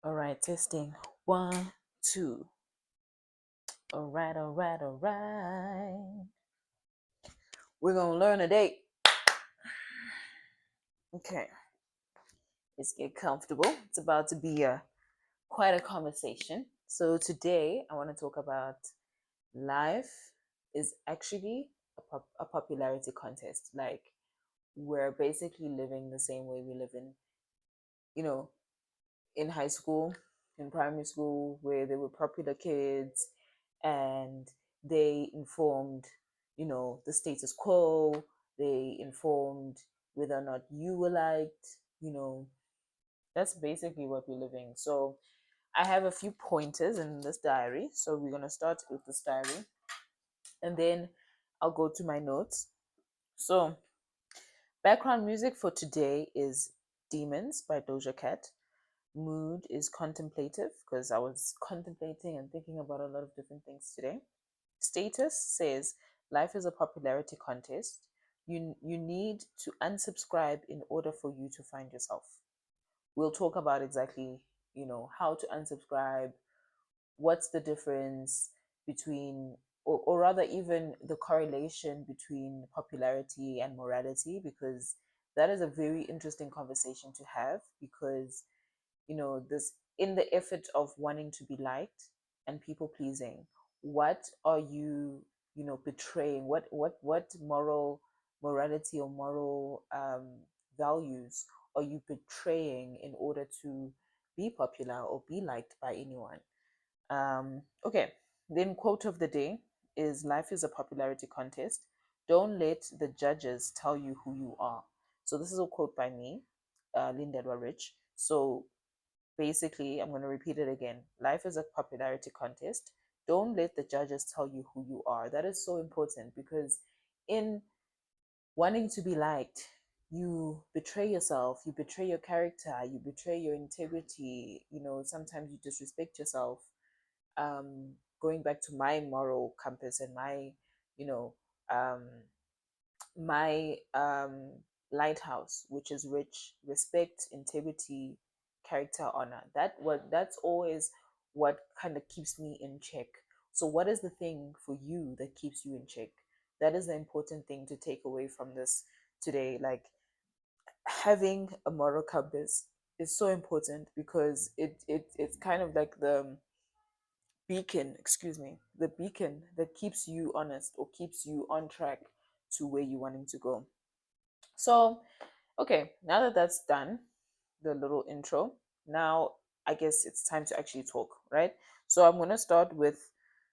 All right, testing. One, two. All right, all right, all right. We're gonna learn today. Okay, let's get comfortable. It's about to be quite a conversation. So today I want to talk about life is actually a popularity contest. Like we're basically living the same way we live you know, in high school, in primary school, where they were popular kids and they informed, the status quo. They informed whether or not you were liked, that's basically what we're living. So I have a few pointers in this diary. So we're going to start with this diary and then I'll go to my notes. So, background music for today is Demons by Doja Cat. Mood is contemplative because I was contemplating and thinking about a lot of different things today. Status says life is a popularity contest. You need to unsubscribe in order for you to find yourself. We'll talk about exactly, how to unsubscribe, what's the difference between or rather even the correlation between popularity and morality, because that is a very interesting conversation to have. Because this, in the effort of wanting to be liked and people pleasing, what are you, betraying? What morality or moral values are you betraying in order to be popular or be liked by anyone? Okay, then quote of the day is life is a popularity contest. Don't let the judges tell you who you are. So this is a quote by me, Linda Rich. So basically, I'm going to repeat it again. Life is a popularity contest. Don't let the judges tell you who you are. That is so important because in wanting to be liked, you betray yourself, you betray your character, you betray your integrity. Sometimes you disrespect yourself. Going back to my moral compass and you know, um, my lighthouse, which is rich, respect, integrity, character, honor. That's always what kind of keeps me in check. So what is the thing for you that keeps you in check? That is the important thing to take away from this today. Like having a moral compass is so important because it's kind of like the beacon, excuse me, the beacon that keeps you honest or keeps you on track to where you're wanting to go. So, okay, now that that's done, the little intro, now I guess it's time to actually talk, right? So, I'm going to start with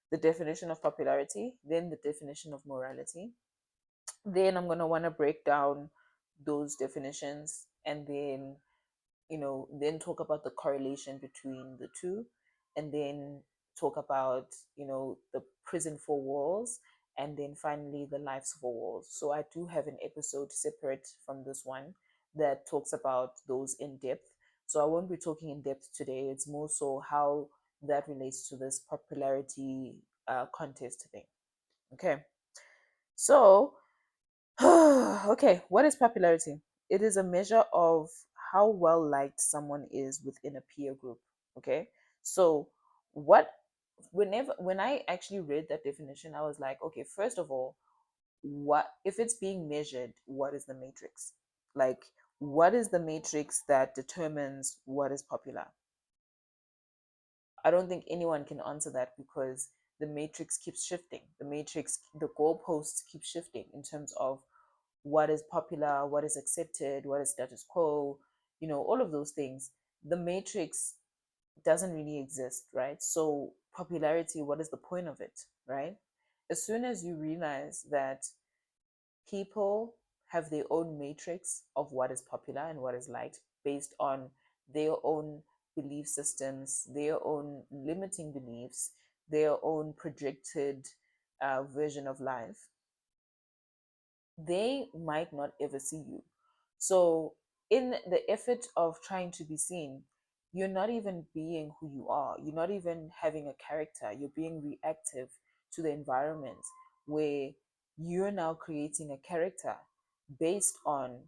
the definition of popularity, then the definition of morality. Then I'm going to want to break down those definitions and then talk about the correlation between the two, and then talk about the prison for walls, and then finally the lives for walls. So I do have an episode separate from this one that talks about those in depth. So I won't be talking in depth today. It's more so how that relates to this popularity contest thing. Okay, so okay, what is popularity? It is a measure of how well liked someone is within a peer group. Okay, so what when I actually read that definition, I was like, okay, first of all, what if it's being measured? What is the matrix? Like, what is the matrix that determines what is popular? I don't think anyone can answer that because the matrix keeps shifting. The goalposts keep shifting in terms of what is popular, what is accepted, what is status quo, all of those things. The matrix doesn't really exist, right? So, popularity, what is the point of it, right? As soon as you realize that people have their own matrix of what is popular and what is liked based on their own belief systems, their own limiting beliefs, their own projected version of life, they might not ever see you. So, in the effort of trying to be seen, you're not even being who you are. You're not even having a character. You're being reactive to the environment where you're now creating a character based on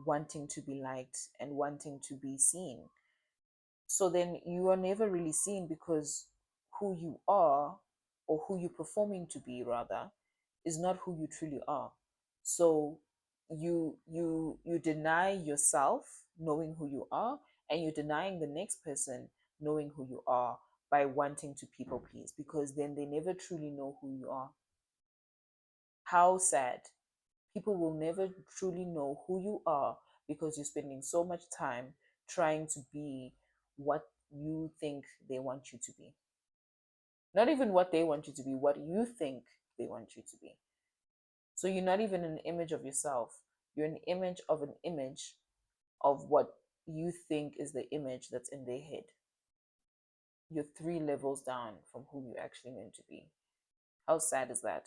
wanting to be liked and wanting to be seen. So then you are never really seen, because who you are, or who you're performing to be rather, is not who you truly are. So you deny yourself knowing who you are, and you're denying the next person knowing who you are, by wanting to people please, because then they never truly know who you are. How sad. People will never truly know who you are, because you're spending so much time trying to be what you think they want you to be. Not even what they want you to be, what you think they want you to be. So you're not even an image of yourself. You're an image of an image of what you think is the image that's in their head. You're 3 levels down from who you're actually meant to be. How sad is that?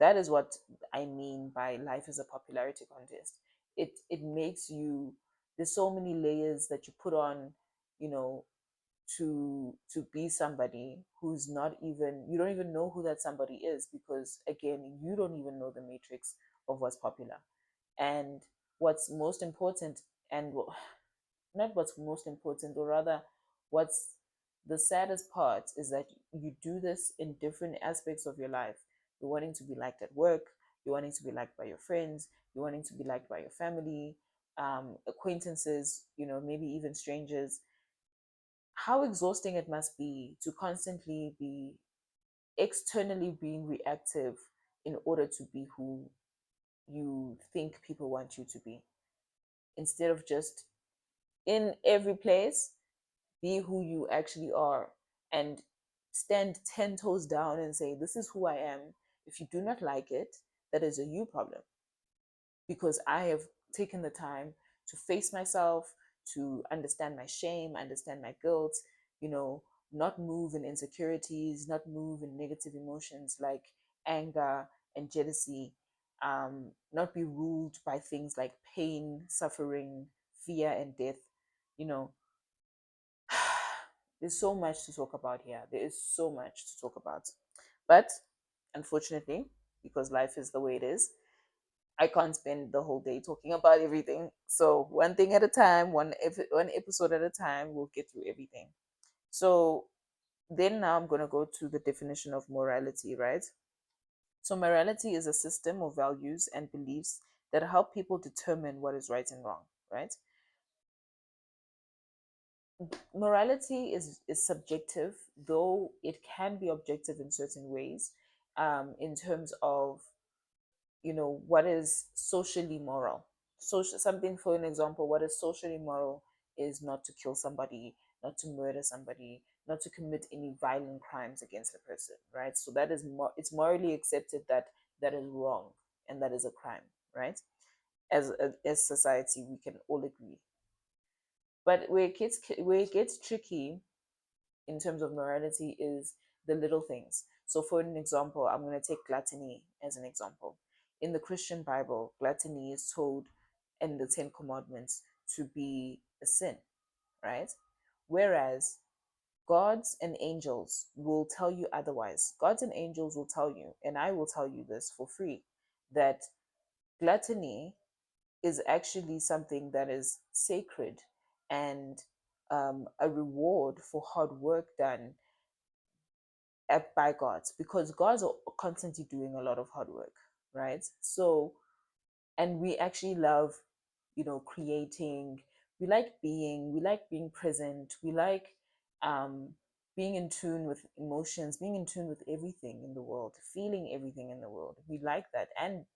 That is what I mean by life is a popularity contest. It makes you, there's so many layers that you put on, you know, to be somebody who's not even, you don't even know who that somebody is, because again, you don't even know the matrix of what's popular. And what's most important, and not what's most important, or rather what's the saddest part, is that you do this in different aspects of your life. You're wanting to be liked at work, you're wanting to be liked by your friends, you're wanting to be liked by your family, acquaintances, maybe even strangers. How exhausting it must be to constantly be externally being reactive in order to be who you think people want you to be, instead of just in every place be who you actually are, and stand 10 toes down and say, this is who I am. If you do not like it, that is a you problem, because I have taken the time to face myself, to understand my shame, understand my guilt, you know, not move in insecurities, not move in negative emotions like anger and jealousy, not be ruled by things like pain, suffering, fear, and death. You know, there's so much to talk about here. There is so much to talk about. But unfortunately, because life is the way it is, I can't spend the whole day talking about everything. So one thing at a time, one episode at a time, we'll get through everything. So then now I'm going to go to the definition of morality, right? So morality is a system of values and beliefs that help people determine what is right and wrong, right? Morality is subjective, though it can be objective in certain ways, in terms of what is socially moral. Social something, for an example, what is socially moral is not to kill somebody, not to murder somebody, not to commit any violent crimes against a person, right? So that is it's morally accepted that that is wrong and that is a crime, right? As society, we can all agree. But where it gets tricky in terms of morality is the little things. So, for an example, I'm going to take gluttony as an example. In the Christian Bible, gluttony is told in the Ten Commandments to be a sin, right? Whereas gods and angels will tell you otherwise. Gods and angels will tell you, and I will tell you this for free, that gluttony is actually something that is sacred, and a reward for hard work done by gods, because gods are constantly doing a lot of hard work, right? So, and we actually love, creating. We like being present. We like um, being in tune with emotions, being in tune with everything in the world, feeling everything in the world. We like that, and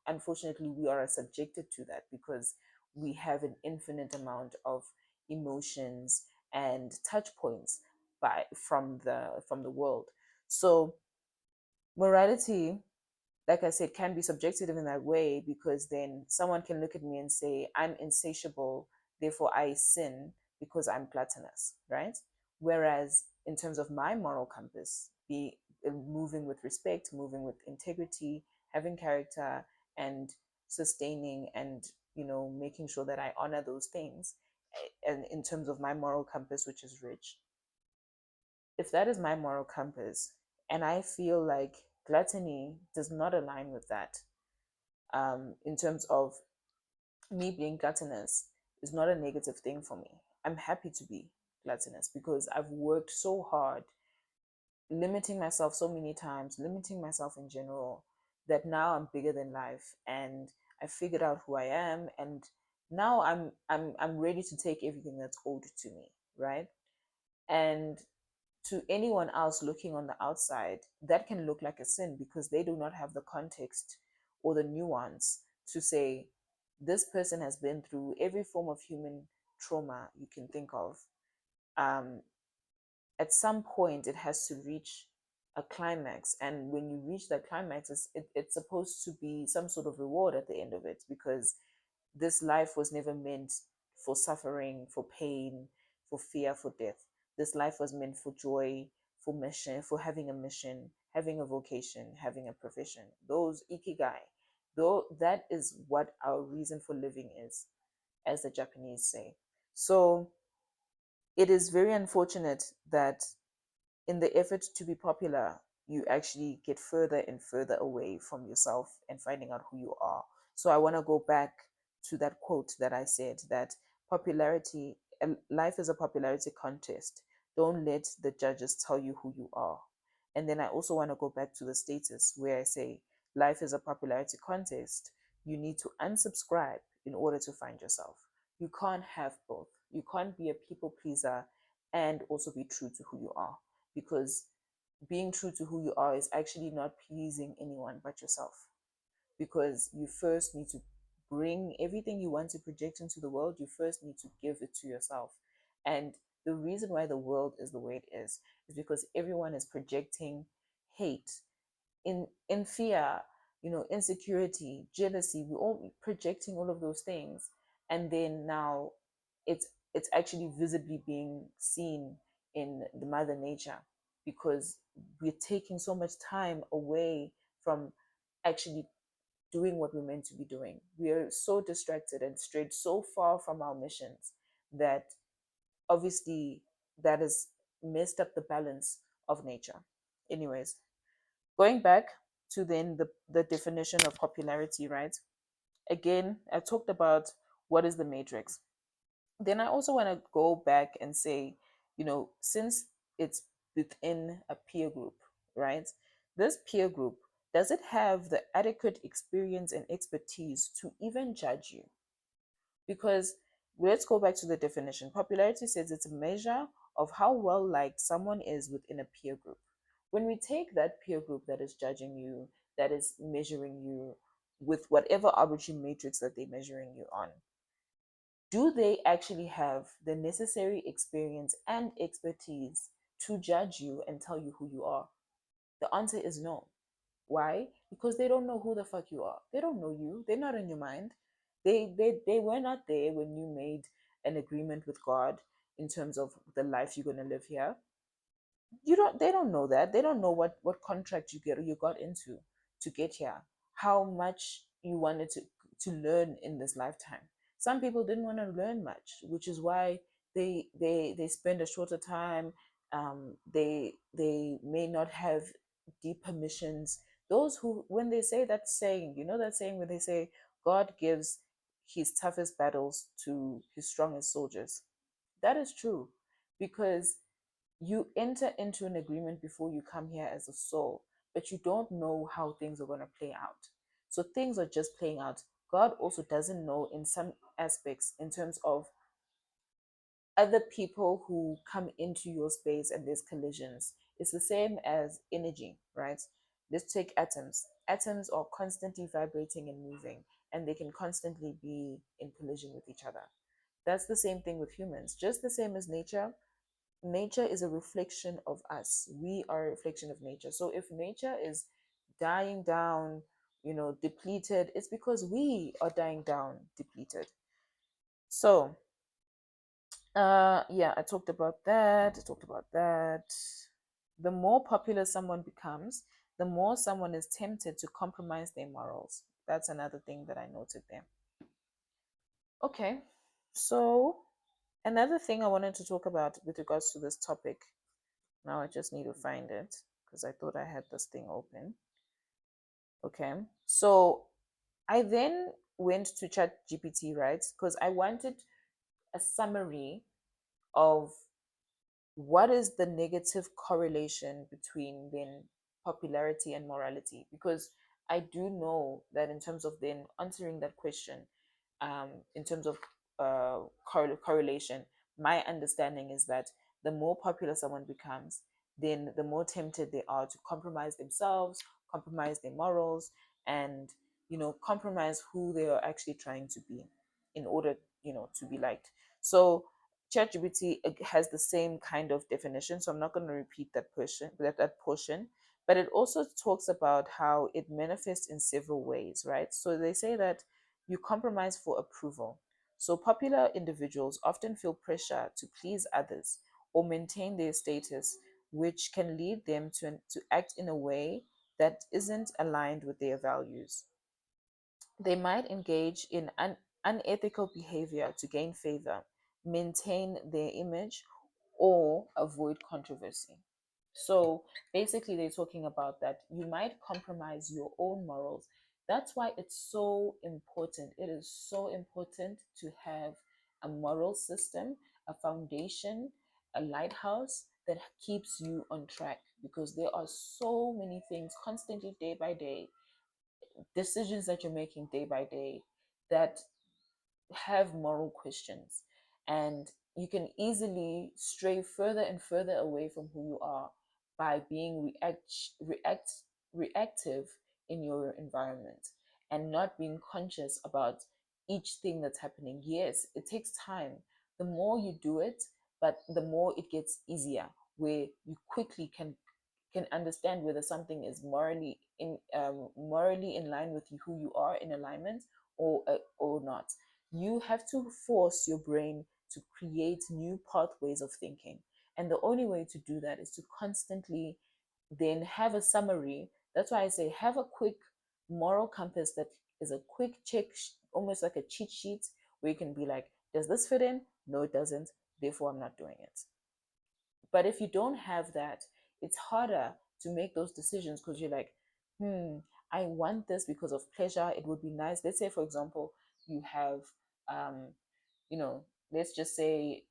unfortunately, we are subjected to that because we have an infinite amount of emotions and touch points from the world. So morality, like I said, can be subjective in that way, because then someone can look at me and say, I'm insatiable, therefore I sin because I'm gluttonous, right? Whereas in terms of my moral compass, be moving with respect, moving with integrity, having character, and sustaining, and making sure that I honor those things, and in terms of my moral compass, which is rich, if that is my moral compass, and I feel like gluttony does not align with that, in terms of me being gluttonous is not a negative thing for me. I'm happy to be. gluttonous because I've worked so hard, limiting myself so many times, limiting myself in general, that now I'm bigger than life and I figured out who I am, and now I'm ready to take everything that's owed to me, right? And to anyone else looking on the outside, that can look like a sin because they do not have the context or the nuance to say, this person has been through every form of human trauma you can think of. Um, at some point, it has to reach a climax. And when you reach that climax, it's supposed to be some sort of reward at the end of it, because this life was never meant for suffering, for pain, for fear, for death. This life was meant for joy, for mission, for having a mission, having a vocation, having a profession. Those ikigai, though, that is what our reason for living is, as the Japanese say. So it is very unfortunate that in the effort to be popular, you actually get further and further away from yourself and finding out who you are. So I want to go back to that quote that I said, that popularity, life is a popularity contest. Don't let the judges tell you who you are. And then I also want to go back to the status where I say life is a popularity contest. You need to unsubscribe in order to find yourself. You can't have both. You can't be a people pleaser and also be true to who you are, because being true to who you are is actually not pleasing anyone but yourself, because you first need to bring everything you want to project into the world. You first need to give it to yourself. And the reason why the world is the way it is because everyone is projecting hate, in fear, insecurity, jealousy. We're all projecting all of those things, and then now it's actually visibly being seen in the mother nature, because we're taking so much time away from actually doing what we're meant to be doing. We are so distracted and strayed so far from our missions that obviously that has messed up the balance of nature. Anyways, going back to then the definition of popularity, right? Again, I talked about what is the matrix. Then I also want to go back and say, since it's within a peer group, right? This peer group, does it have the adequate experience and expertise to even judge you? Because let's go back to the definition. Popularity says it's a measure of how well liked someone is within a peer group. When we take that peer group that is judging you, that is measuring you with whatever arbitrary matrix that they're measuring you on, do they actually have the necessary experience and expertise to judge you and tell you who you are? The answer is no. Why? Because they don't know who the fuck you are. They don't know you. They're not in your mind. They were not there when you made an agreement with God in terms of the life you're gonna live here. They don't know that. They don't know what contract you got into to get here, how much you wanted to learn in this lifetime. Some people didn't want to learn much, which is why they spend a shorter time. They may not have deep permissions. Those who, when they say that saying, that saying where they say God gives his toughest battles to his strongest soldiers. That is true, because you enter into an agreement before you come here as a soul, but you don't know how things are going to play out. So things are just playing out. God also doesn't know in some aspects in terms of other people who come into your space and there's collisions. It's the same as energy, right? Let's take atoms. Atoms are constantly vibrating and moving, and they can constantly be in collision with each other. That's the same thing with humans, just the same as nature. Nature is a reflection of us. We are a reflection of nature. So if nature is dying down, depleted, it's because we are dying down, depleted. So yeah, I talked about that. The more popular someone becomes, the more someone is tempted to compromise their morals. That's another thing that I noted there. Okay, so another thing I wanted to talk about with regards to this topic. Now I just need to find it because I thought I had this thing open. Okay. So I then went to Chat GPT, right? Because I wanted a summary of what is the negative correlation between then popularity and morality? Because I do know that in terms of then answering that question, in terms of correlation, my understanding is that the more popular someone becomes, then the more tempted they are to compromise themselves, compromise their morals, and compromise who they are actually trying to be in order to be liked. So ChatGPT has the same kind of definition, so I'm not going to repeat that portion, but it also talks about how it manifests in several ways, right? So they say that you compromise for approval. So popular individuals often feel pressure to please others or maintain their status, which can lead them to act in a way that isn't aligned with their values. They might engage in unethical behavior to gain favor, maintain their image, or avoid controversy. So basically, they're talking about that you might compromise your own morals. That's why it's so important. It is so important to have a moral system, a foundation, a lighthouse that keeps you on track, because there are so many things constantly, day by day, decisions that you're making day by day that have moral questions, and you can easily stray further and further away from who you are by being reactive in your environment and not being conscious about each thing that's happening. Yes, it takes time. The more you do it, but the more it gets easier, where you quickly can understand whether something is morally in line with who you are, in alignment, or not. You have to force your brain to create new pathways of thinking, and the only way to do that is to constantly then have a summary. That's why I say have a quick moral compass that is a quick check, almost like a cheat sheet, where you can be like, does this fit in? No, it doesn't, therefore I'm not doing it. But if you don't have that, it's harder to make those decisions, because you're like, I want this because of pleasure. It would be nice. Let's say, for example, you have, um, you know, let's just say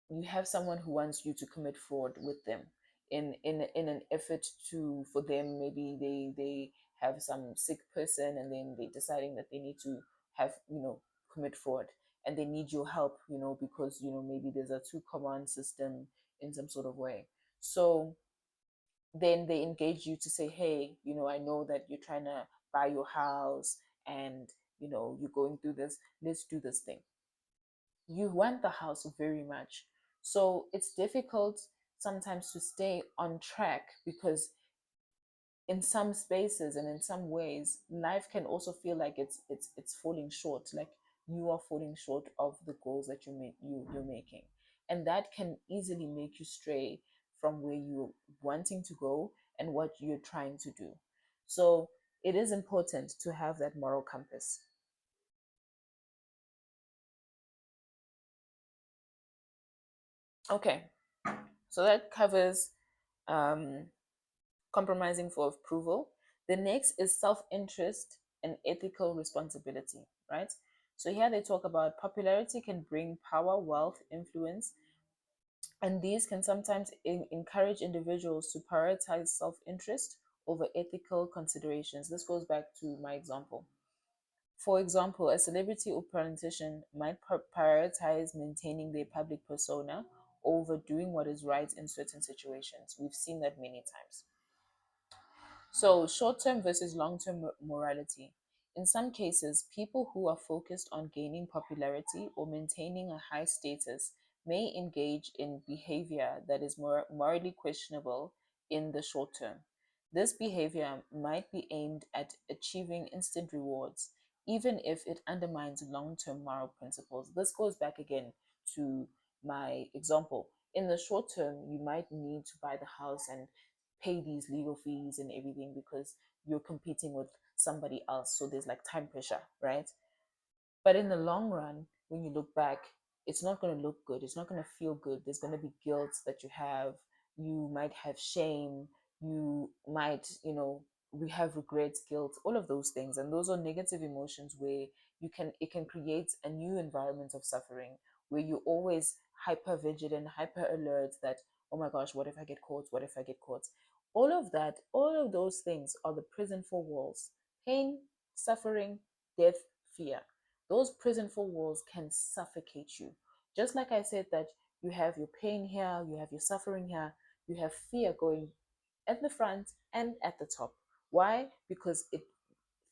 you have someone who wants you to commit fraud with them in an effort to for them, maybe they have some sick person, and then they're deciding that they need to have commit fraud, and they need your help, because maybe there's a two command system in some sort of way. So then they engage you to say, hey, I know that you're trying to buy your house, and you're going through this, let's do this thing. You want the house very much. So it's difficult sometimes to stay on track, because in some spaces and in some ways, life can also feel like it's falling short, like you are falling short of the goals that you're making, and that can easily make you stray from where you're wanting to go and what you're trying to do. So it is important to have that moral compass. Okay, so that covers um compromising for approval. The next is self interest and ethical responsibility, right? So here they talk about popularity can bring power, wealth, influence, and these can sometimes encourage individuals to prioritize self interest over ethical considerations. This goes back to my example. For example, a celebrity or politician might prioritize maintaining their public persona over doing what is right in certain situations. We've seen that many times. So, short term versus long term morality. In some cases, people who are focused on gaining popularity or maintaining a high status may engage in behavior that is morally questionable in the short term. This behavior might be aimed at achieving instant rewards, even if it undermines long term moral principles. This goes back again to my example. In the short term, you might need to buy the house and pay these legal fees and everything, because you're competing with somebody else. So there's like time pressure, right? But in the long run, when you look back, it's not going to look good. It's not going to feel good. There's going to be guilt that you have. You might have shame. You might, we have regrets, guilt, all of those things. And those are negative emotions where it can create a new environment of suffering, where you're always hyper vigilant, hyper alert that, oh my gosh, what if I get caught? What if I get caught? All of that, all of those things are the prison four walls: pain, suffering, death, fear. Those prison four walls can suffocate you. Just like I said, that you have your pain here, you have your suffering here, you have fear going at the front and at the top. Why? Because it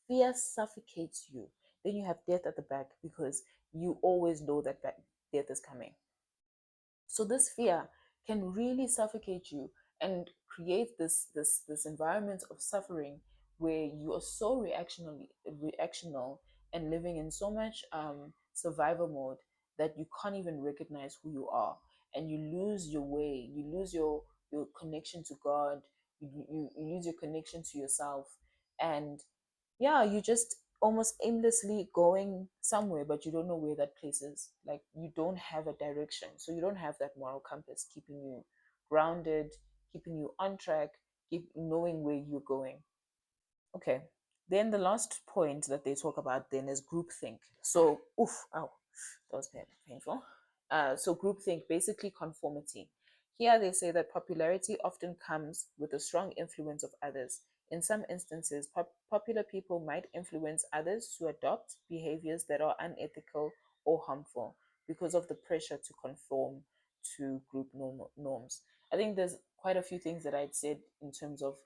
fear suffocates you. Then you have death at the back because you always know that death is coming. So this fear can really suffocate you and create this environment of suffering where you are so reactional and living in so much survival mode that you can't even recognize who you are, and you lose your way, you lose your connection to God, you lose your connection to yourself, and yeah, you just almost aimlessly going somewhere, but you don't know where that place is. Like, you don't have a direction, so you don't have that moral compass keeping you grounded, keeping you on track, keep knowing where you're going. Okay, then the last point that they talk about then is groupthink. So oof, ow, that was painful. So groupthink, basically conformity. Here they say that popularity often comes with a strong influence of others. In some instances, popular people might influence others to adopt behaviors that are unethical or harmful because of the pressure to conform to group norms. I think there's quite a few things that I'd said in terms of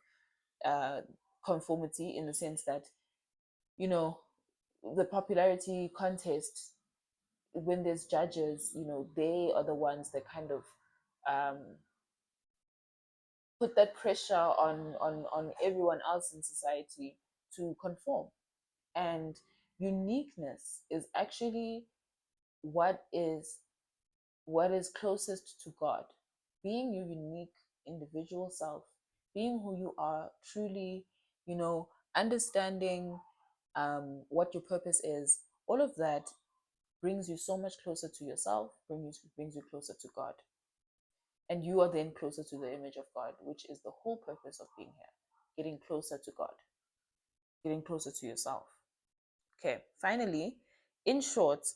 uh, conformity, in the sense that, you know, the popularity contest, when there's judges, they are the ones that kind of um, put that pressure on everyone else in society to conform. And uniqueness is actually what is what is closest to God. Being your unique individual self, being who you are truly, understanding what your purpose is, all of that brings you so much closer to yourself, brings you closer to God. And you are then closer to the image of God, which is the whole purpose of being here: getting closer to God, getting closer to yourself. Okay, finally, in short,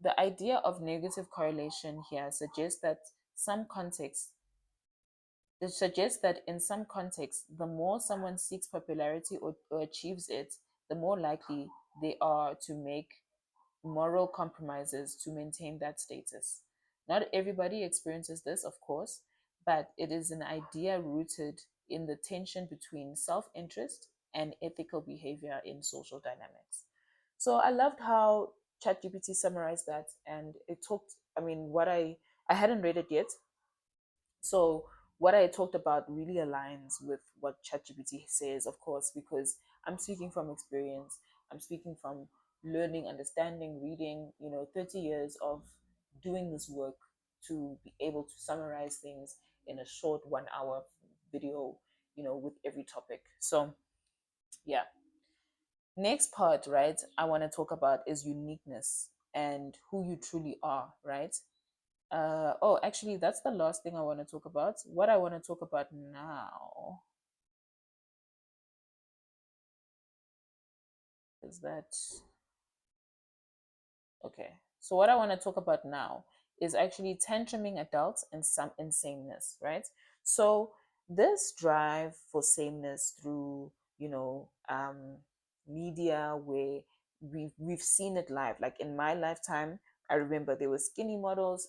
the idea of negative correlation here suggests that some contexts it suggests that in some contexts, the more someone seeks popularity or achieves it, the more likely they are to make moral compromises to maintain that status. Not everybody experiences this, of course, but it is an idea rooted in the tension between self interest and ethical behavior in social dynamics. So I loved how ChatGPT summarized that, and it talked, I mean, I hadn't read it yet, so what I talked about really aligns with what ChatGPT says, of course, because I'm speaking from experience. I'm speaking from learning, understanding, reading, 30 years of doing this work to be able to summarize things in a short 1 hour video, with every topic. So, yeah. Next part, right, I want to talk about is uniqueness and who you truly are, right? Oh, actually, that's the last thing I want to talk about. What I want to talk about now is that, okay. So, what I want to talk about now is actually tantruming adults and some insameness, right? So, this drive for sameness through, media, where we've seen it live. Like in my lifetime, I remember there were skinny models,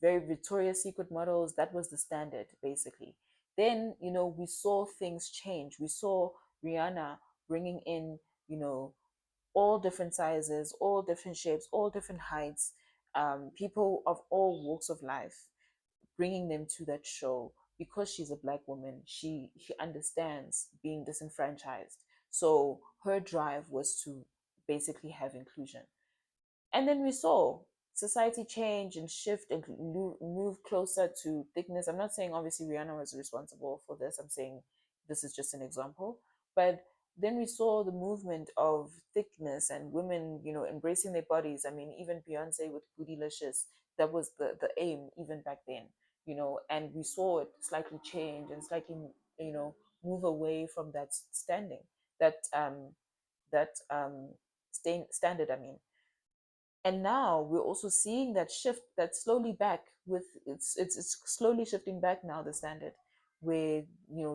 very Victoria's Secret models. That was the standard, basically. Then, we saw things change. We saw Rihanna bringing in, you know, all different sizes, all different shapes, all different heights, people of all walks of life, bringing them to that show. Because she's a black woman, she understands being disenfranchised. So her drive was to basically have inclusion. And then we saw society change and shift and move closer to thickness. I'm not saying obviously Rihanna was responsible for this. I'm saying this is just an example. But then we saw the movement of thickness and women, embracing their bodies. I mean, even Beyonce with Bootylicious, that was the aim even back then, and we saw it slightly change and slightly, move away from that standing, that standard, I mean. And now we're also seeing that shift, that slowly back with it's slowly shifting back now, the standard, where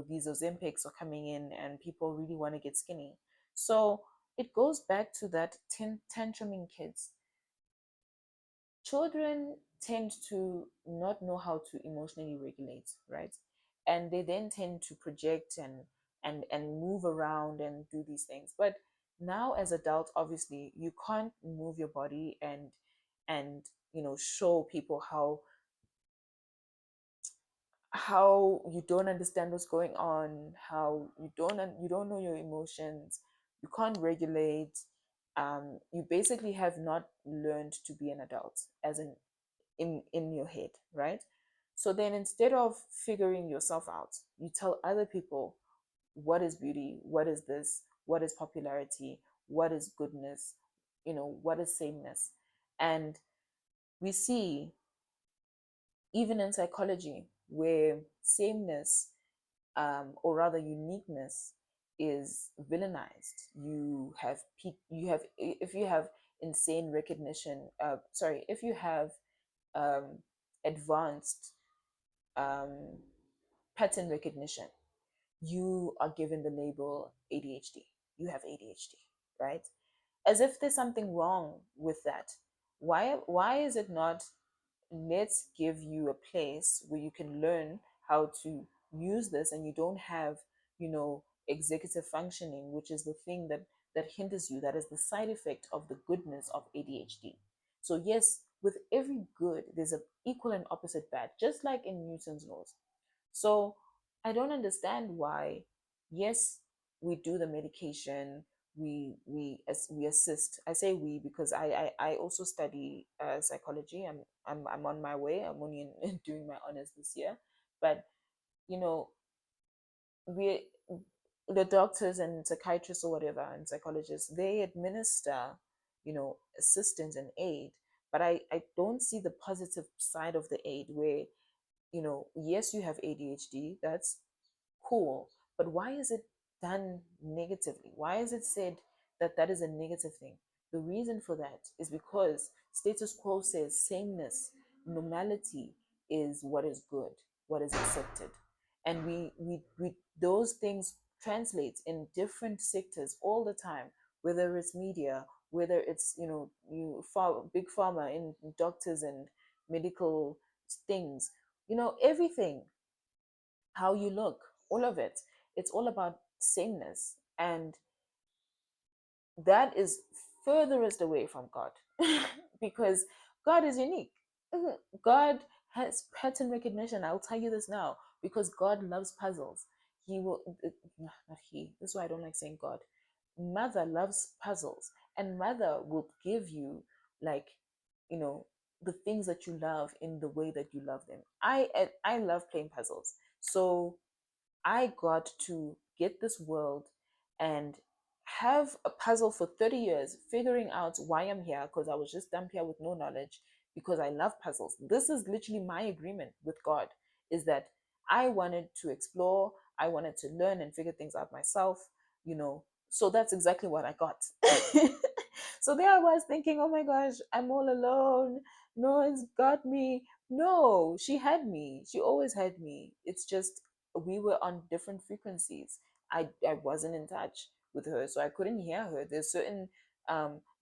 these Ozempics are coming in and people really want to get skinny. So it goes back to that tantruming kids. Children tend to not know how to emotionally regulate, right? And they then tend to project and move around and do these things. But now as adults, obviously you can't move your body and show people how you don't understand what's going on, how you don't know your emotions, you can't regulate. You basically have not learned to be an adult, as in your head, right? So then instead of figuring yourself out, you tell other people what is beauty, what is this, what is popularity, what is goodness, what is sameness. And we see, even in psychology, where sameness, or rather uniqueness, is villainized. If you have insane recognition, sorry, if you have um, advanced um, pattern recognition, you are given the label ADHD. You have ADHD, right? As if there's something wrong with that. Why is it not, let's give you a place where you can learn how to use this, and you don't have, executive functioning, which is the thing that hinders you, that is the side effect of the goodness of ADHD. So yes, with every good there's an equal and opposite bad, just like in Newton's laws. So I don't understand why, yes, we do the medication, we assist. I say we because I also study psychology. I'm on my way. I'm only doing my honors this year, but you know we the doctors and psychiatrists or whatever and psychologists, they administer assistance and aid, but I don't see the positive side of the aid, where yes, you have ADHD, that's cool, but why is it done negatively? Why is it said that that is a negative thing? The reason for that is because status quo says sameness, normality is what is good, what is accepted. And we those things translate in different sectors all the time, whether it's media, whether it's big pharma, in doctors and medical things, everything, how you look, all of it. It's all about sameness. And that is furthest away from God because God is unique. God has pattern recognition. I'll tell you this now, because God loves puzzles. He will, not he, this is why I don't like saying God. Mother loves puzzles, and mother will give you, like, you know, the things that you love in the way that you love them. I love playing puzzles. So I got to get this world and have a puzzle for 30 years, figuring out why I'm here, because I was just dumped here with no knowledge, because I love puzzles. This is literally my agreement with God, is that I wanted to explore, I wanted to learn and figure things out myself, So that's exactly what I got. So there I was thinking, oh my gosh, I'm all alone. No one's got me. No, she had me. She always had me. It's just we were on different frequencies. I wasn't in touch with her, so I couldn't hear her. There's certain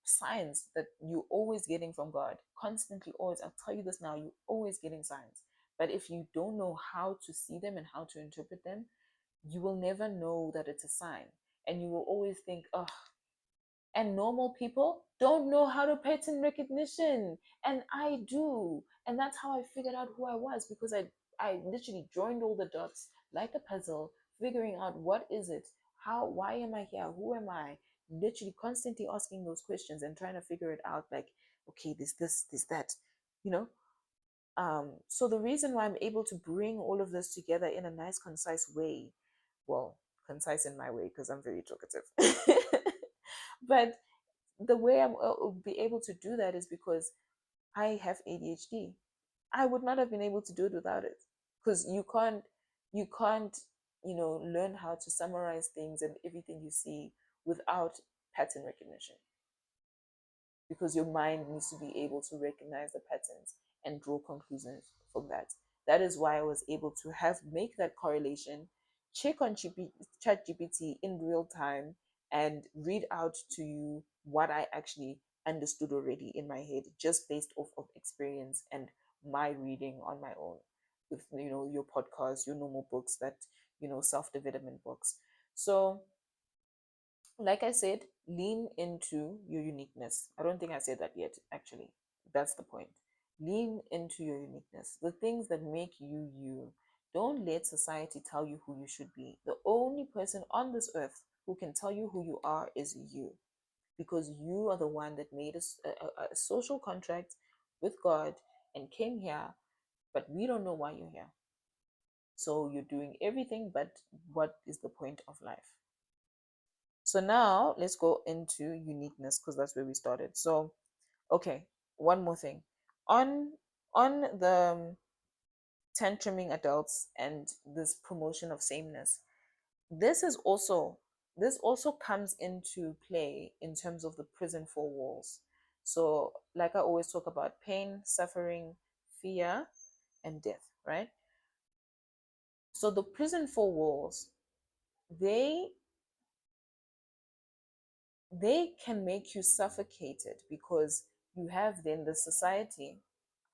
signs that you're always getting from God, constantly, always. I'll tell you this now, you're always getting signs. But if you don't know how to see them and how to interpret them, you will never know that it's a sign. And you will always think, oh, and normal people don't know how to pattern recognition, and I do. And that's how I figured out who I was, because I literally joined all the dots like a puzzle, figuring out what is it, why am I here, who am I, literally constantly asking those questions and trying to figure it out, like, okay, this that, you know so the reason why I'm able to bring all of this together in a nice concise way, well, concise in my way because I'm very talkative, but the way I'm be able to do that is because I have ADHD. I would not have been able to do it without it, because you can't learn how to summarize things and everything you see without pattern recognition. because your mind needs to be able to recognize the patterns and draw conclusions from that. That is why I was able to have make that correlation, check on chat gpt in real time, and read out to you what I actually understood already in my head, just based off of experience and my reading on my own, with your podcast, your normal books, that self-development books. So like I said, lean into your uniqueness. I don't think I said that yet, actually. That's the point. Lean into your uniqueness, the things that make you you. Don't let society tell you who you should be. The only person on this earth who can tell you who you are is you, because you are the one that made a social contract with God and came here, but we don't know why you're here. So you're doing everything, but what is the point of life? So now let's go into uniqueness, because that's where we started. So, okay, one more thing. On the tantruming adults and this promotion of sameness, this is also this also comes into play in terms of the prison four walls. So, like I always talk about, pain, suffering, fear, and death, right? So the prison four walls, they they can make you suffocated, because you have then the society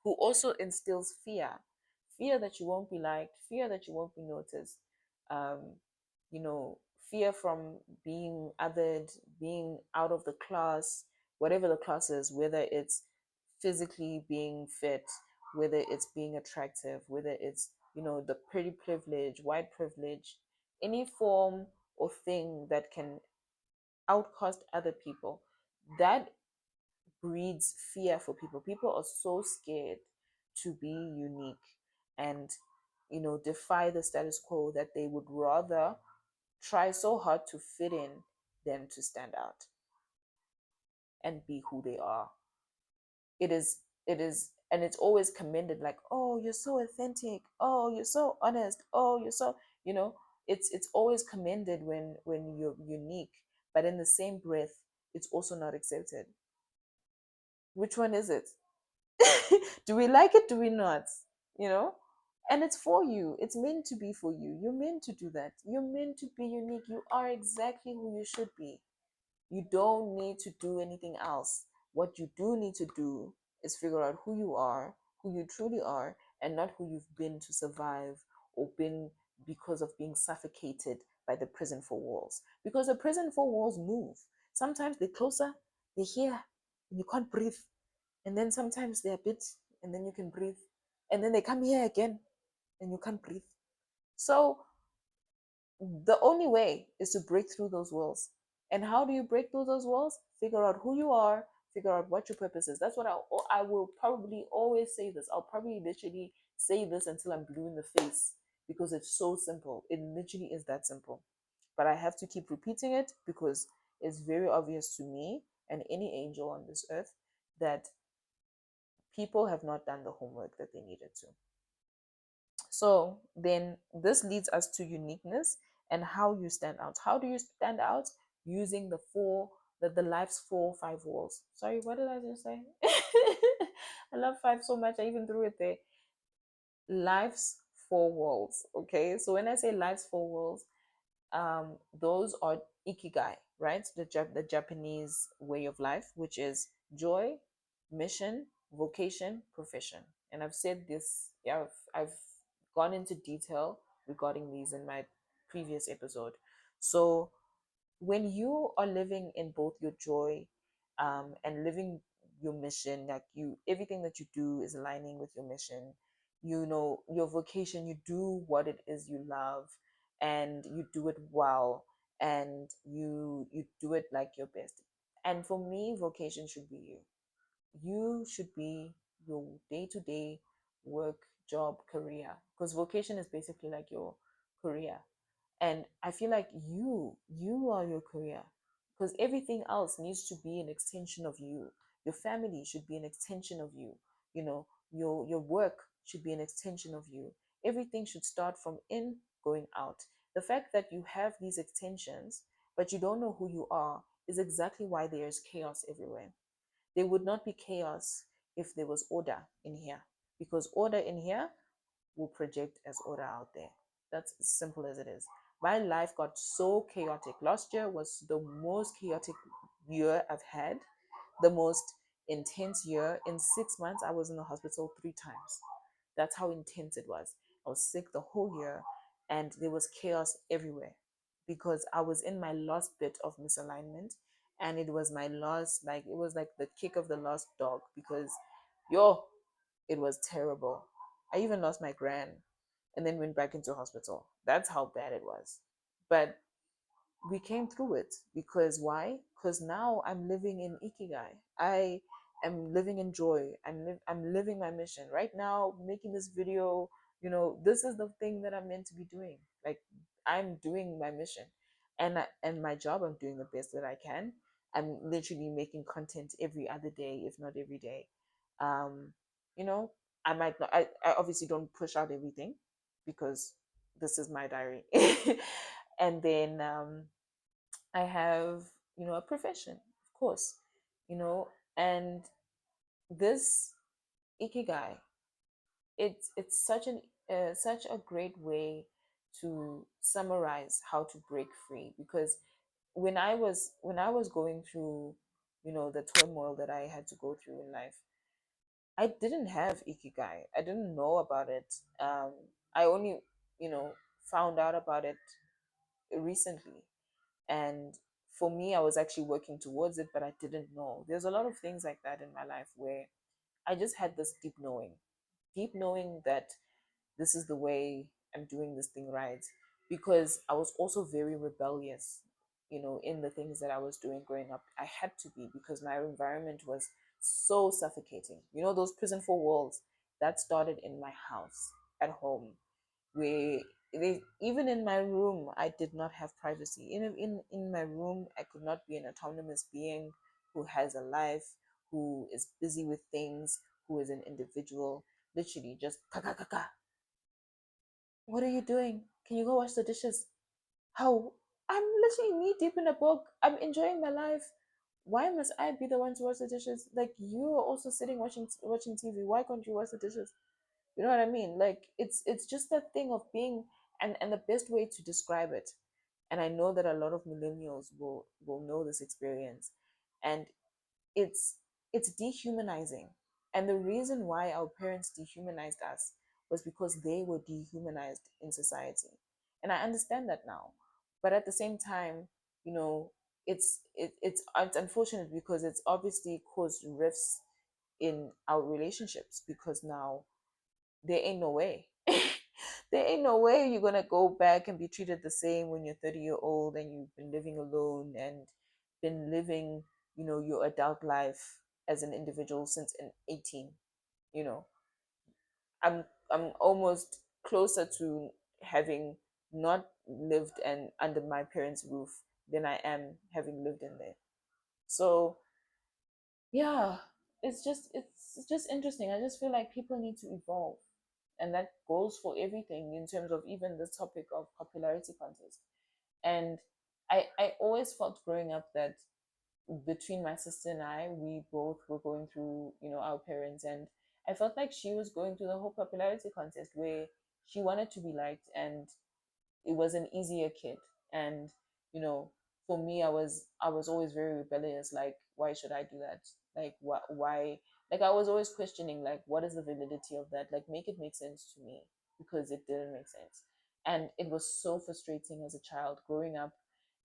who also instills fear that you won't be liked, fear that you won't be noticed, um, you know, fear from being othered, being out of the class, whatever the class is, whether it's physically being fit, whether it's being attractive, whether it's, the pretty privilege, white privilege, any form or thing that can outcast other people. That breeds fear for people. People are so scared to be unique and, defy the status quo, that they would rather try so hard to fit in than to stand out and be who they are. It is and it's always commended, like, oh, you're so authentic, oh, you're so honest, oh, you're so, you know it's always commended when you're unique, but in the same breath it's also not accepted. Which one is it? Do we like it? Do we not? You know? And it's for you. It's meant to be for you. You're meant to do that. You're meant to be unique. You are exactly who you should be. You don't need to do anything else. What you do need to do is figure out who you are, who you truly are, and not who you've been to survive, or been because of being suffocated by the prison four walls. Because the prison four walls move. Sometimes they're closer, they're here, and you can't breathe. And then sometimes they're a bit, and then you can breathe. And then they come here again, and you can't breathe. So the only way is to break through those walls. And how do you break through those walls? Figure out who you are, figure out what your purpose is. That's what I will probably always say this. I'll probably literally say this until I'm blue in the face, because it's so simple. It literally is that simple. But I have to keep repeating it, because it's very obvious to me and any angel on this earth that people have not done the homework that they needed to. So then this leads us to uniqueness and how you stand out. How do you stand out? Using the life's 4 5 walls. Sorry, what did I just say? I love five so much, I even threw it there. Life's 4 walls. Okay. So when I say life's 4 walls, those are ikigai, right? The Japanese way of life, which is joy, mission, vocation, profession. And I've said this, yeah, I've gone into detail regarding these in my previous episode. So when you are living in both your joy, and living your mission, like everything that you do is aligning with your mission, your vocation, you do what it is you love, and you do it well, and you do it like your best. And for me, vocation should be you should be your day-to-day work, job, career, because vocation is basically like your career. And I feel like you are your career, because everything else needs to be an extension of you. Your family should be an extension of you. Your work should be an extension of you. Everything should start from in, going out. The fact that you have these extensions but you don't know who you are is exactly why there's chaos everywhere. there would not be chaos if there was order in here, because order in here will project as order out there. That's as simple as it is. My life got so chaotic. Last year was the most chaotic year I've had, the most intense year. In 6 months, I was in the hospital 3 times. That's how intense it was. I was sick the whole year, and there was chaos everywhere because I was in my last bit of misalignment, and it was my last, like, it was like the kick of the last dog because, yo, it was terrible. I even lost my gran and then went back into hospital. That's how bad it was. But we came through it because why? Because now I'm living in ikigai. I am living in joy. I'm living my mission right now. Making this video, this is the thing that I'm meant to be doing. Like, I'm doing my mission, and my job. I'm doing the best that I can. I'm literally making content every other day, if not every day. Um, you know, I might not. I obviously don't push out everything because this is my diary. And then I have, a profession, of course, you know, and this ikigai, it's such a great way to summarize how to break free. Because when I was going through, the turmoil that I had to go through in life, I didn't have ikigai. I didn't know about it. I only, found out about it recently. And for me, I was actually working towards it, but I didn't know. There's a lot of things like that in my life where I just had this deep knowing that this is the way I'm doing this thing right. Because I was also very rebellious, in the things that I was doing growing up. I had to be because my environment was so suffocating. Those prison four walls that started in my house at home, where even in my room I did not have privacy. In my room I could not be an autonomous being who has a life, who is busy with things, who is an individual. Literally just kaka kaka. What are you doing? Can you go wash the dishes? How? I'm literally knee deep in a book. I'm enjoying my life. Why must I be the one to wash the dishes? Like, you are also sitting watching TV. Why can't you wash the dishes? You know what I mean? Like, it's just that thing of being, and the best way to describe it, and I know that a lot of millennials will know this experience, and it's it's dehumanizing. And the reason why our parents dehumanized us was because they were dehumanized in society. And I understand that now. But at the same time, you know, it's unfortunate because it's obviously caused rifts in our relationships, because now there ain't no way. There ain't no way you're gonna go back and be treated the same when you're 30-year old and you've been living alone and been living, your adult life as an individual since an 18. You know, I'm almost closer to having not lived and under my parents' roof than I am having lived in there. So yeah, it's just interesting. I just feel like people need to evolve, and that goes for everything in terms of even the topic of popularity contest. And I always felt growing up that between my sister and I, we both were going through, our parents, and I felt like she was going through the whole popularity contest where she wanted to be liked, and it was an easier kid. And you know for me, I was always very rebellious. Like, why should I do that? Like, why? Like, I was always questioning, like, what is the validity of that? Like, make it make sense to me, because it didn't make sense. And it was so frustrating as a child growing up,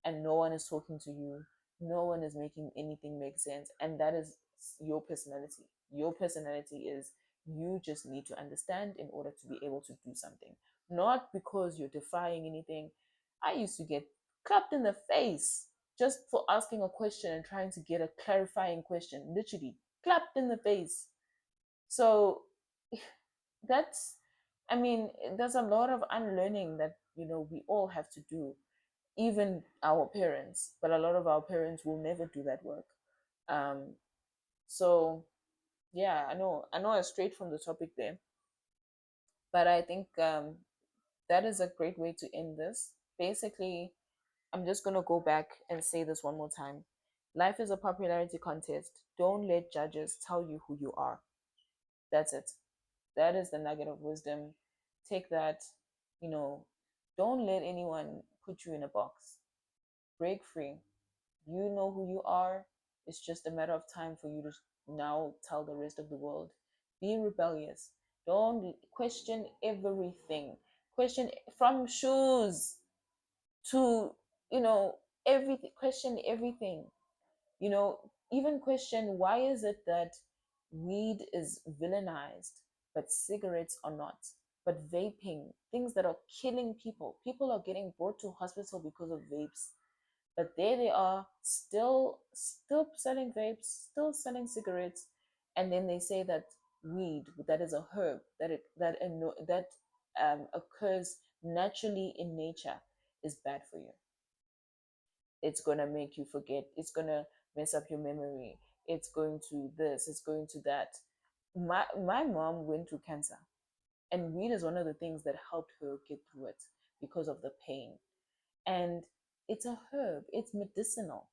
and no one is talking to you, no one is making anything make sense. And that is your personality. Your personality is, you just need to understand in order to be able to do something, not because you're defying anything. I used to get clapped in the face just for asking a question and trying to get a clarifying question. Literally, clapped in the face. So that's, I mean, there's a lot of unlearning that, we all have to do, even our parents, but a lot of our parents will never do that work. Um, so yeah, I know I strayed from the topic there, but I think that is a great way to end this. Basically, I'm just going to go back and say this one more time. Life is a popularity contest. Don't let judges tell you who you are. That's it. That is the nugget of wisdom. Take that, you know, don't let anyone put you in a box. Break free. You know who you are. It's just a matter of time for you to now tell the rest of the world. Be rebellious. Don't question everything. Question from shoes to, you know, everything. Question everything. You know, even question why is it that weed is villainized, but cigarettes are not? But vaping, things that are killing people. People are getting brought to hospital because of vapes, but there they are, still selling vapes, still selling cigarettes, and then they say that weed, that is a herb, that occurs naturally in nature, is bad for you. It's gonna make you forget. It's gonna mess up your memory. It's going to this. It's going to that. My mom went through cancer, and weed is one of the things that helped her get through it because of the pain. And it's a herb. It's medicinal.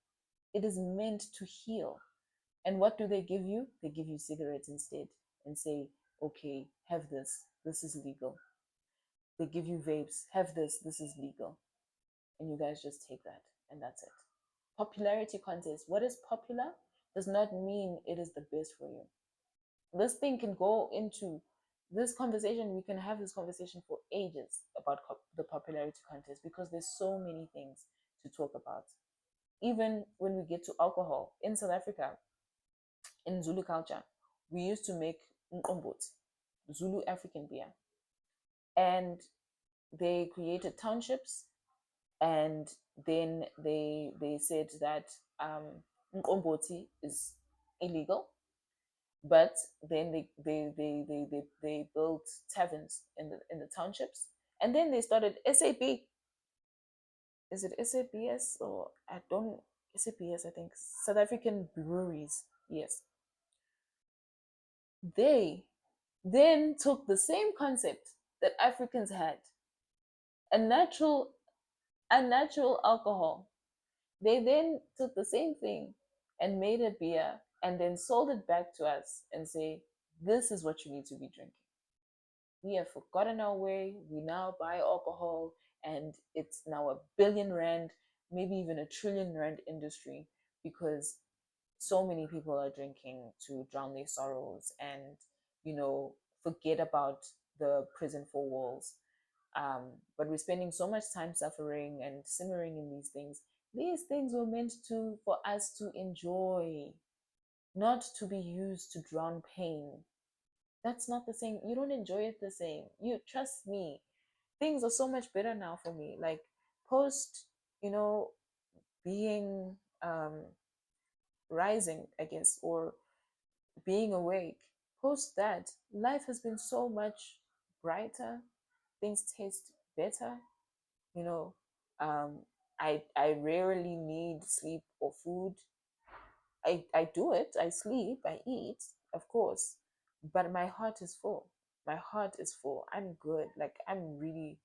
It is meant to heal. And what do they give you? They give you cigarettes instead and say, okay, have this. This is legal. They give you vapes. Have this. This is legal. And you guys just take that. And that's it. Popularity contest. What is popular does not mean it is the best for you. This thing can go into this conversation. We can have this conversation for ages about the popularity contest because there's so many things to talk about. Even when we get to alcohol in South Africa, in Zulu culture, we used to make mqombothi, Zulu African beer, and they created townships, and then they said that mqombothi is illegal, but then they built taverns in the townships, and then they started SAB. Is it SABS or I don't SABS? I think South African breweries. Yes, they then took the same concept that Africans had, a natural a natural alcohol. They then took the same thing and made a beer and then sold it back to us and say, this is what you need to be drinking. We have forgotten our way. We now buy alcohol and it's now R1 billion, maybe even R1 trillion industry because so many people are drinking to drown their sorrows and, forget about the prison four walls. But we're spending so much time suffering and simmering in these things. These things were meant to for us to enjoy, not to be used to drown pain. That's not the same. You don't enjoy it the same. You trust me. Things are so much better now for me. Like post, you know, being rising, I guess, or being awake. Post that, life has been so much brighter. Things taste better. You know, um, I rarely need sleep or food. I do it. I sleep. I eat, of course, but my heart is full. My heart is full. I'm good. Like I'm really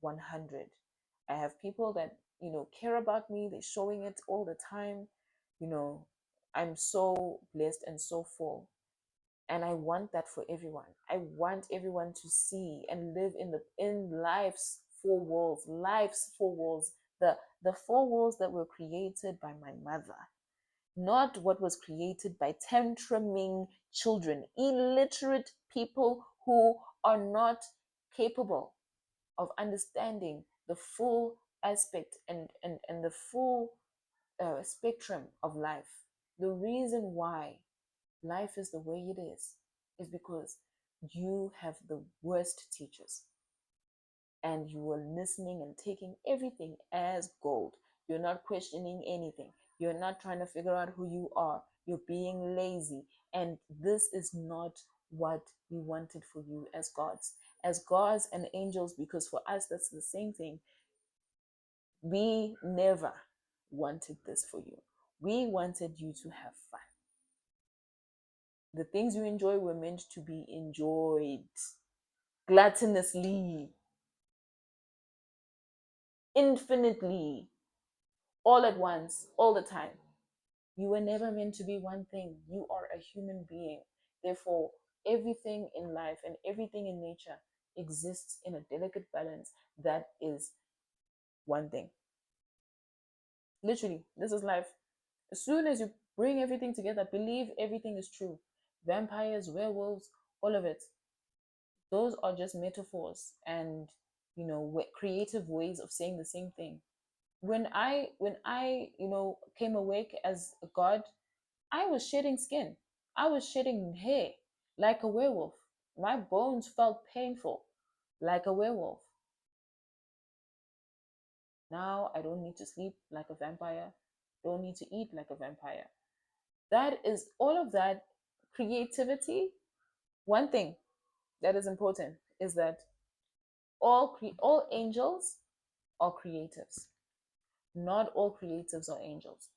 100. I have people that care about me. They're showing it all the time. You know, I'm so blessed and so full. And I want that for everyone. I want everyone to see and live in life's four walls, the four walls that were created by my mother, not what was created by tantruming children, illiterate people who are not capable of understanding the full aspect and the full spectrum of life. The reason why life is the way it is because you have the worst teachers and you are listening and taking everything as gold. You're not questioning anything. You're not trying to figure out who you are. You're being lazy. And this is not what we wanted for you as gods and angels, because for us, that's the same thing. We never wanted this for you. We wanted you to have fun. The things you enjoy were meant to be enjoyed gluttonously, infinitely, all at once, all the time. You were never meant to be one thing. You are a human being. Therefore, everything in life and everything in nature exists in a delicate balance that is one thing. Literally, this is life. As soon as you bring everything together, believe everything is true. Vampires, werewolves, all of it. Those are just metaphors and creative ways of saying the same thing. When I came awake as a god, I was shedding skin. I was shedding hair like a werewolf. My bones felt painful like a werewolf. Now I don't need to sleep like a vampire, don't need to eat like a vampire. That is all of that creativity. One thing that is important is that all angels are creatives. Not all creatives are angels.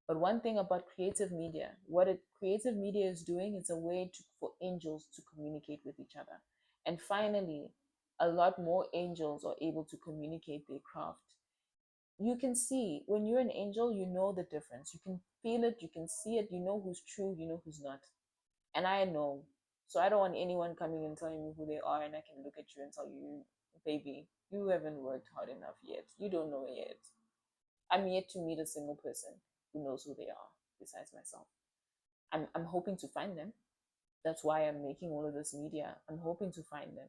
But one thing about creative media, creative media is doing, it's a way for angels to communicate with each other. And finally, a lot more angels are able to communicate their craft. You can see when you're an angel, you know the difference. You can feel it, you can see it, you know who's true, you know who's not. And I know. So I don't want anyone coming and telling me who they are, and I can look at you and tell you, baby, you haven't worked hard enough yet. You don't know it yet. I'm yet to meet a single person who knows who they are besides myself. I'm hoping to find them. That's why I'm making all of this media. I'm hoping to find them.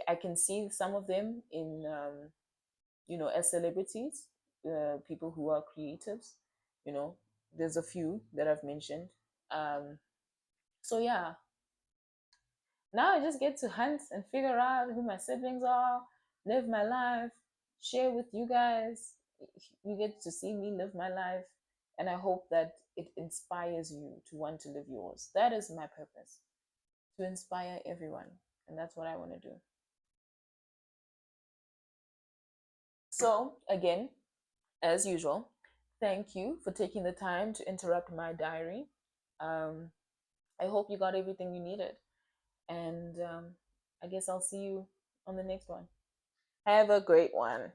I can see some of them in, as celebrities, people who are creatives. You know, there's a few that I've mentioned. So yeah, now I just get to hunt and figure out who my siblings are, live my life, share with you guys. You get to see me live my life, and I hope that it inspires you to want to live yours. That is my purpose, to inspire everyone, and that's what I want to do. So, again, as usual, thank you for taking the time to interrupt my diary. Um, I hope you got everything you needed, and I guess I'll see you on the next one. Have a great one.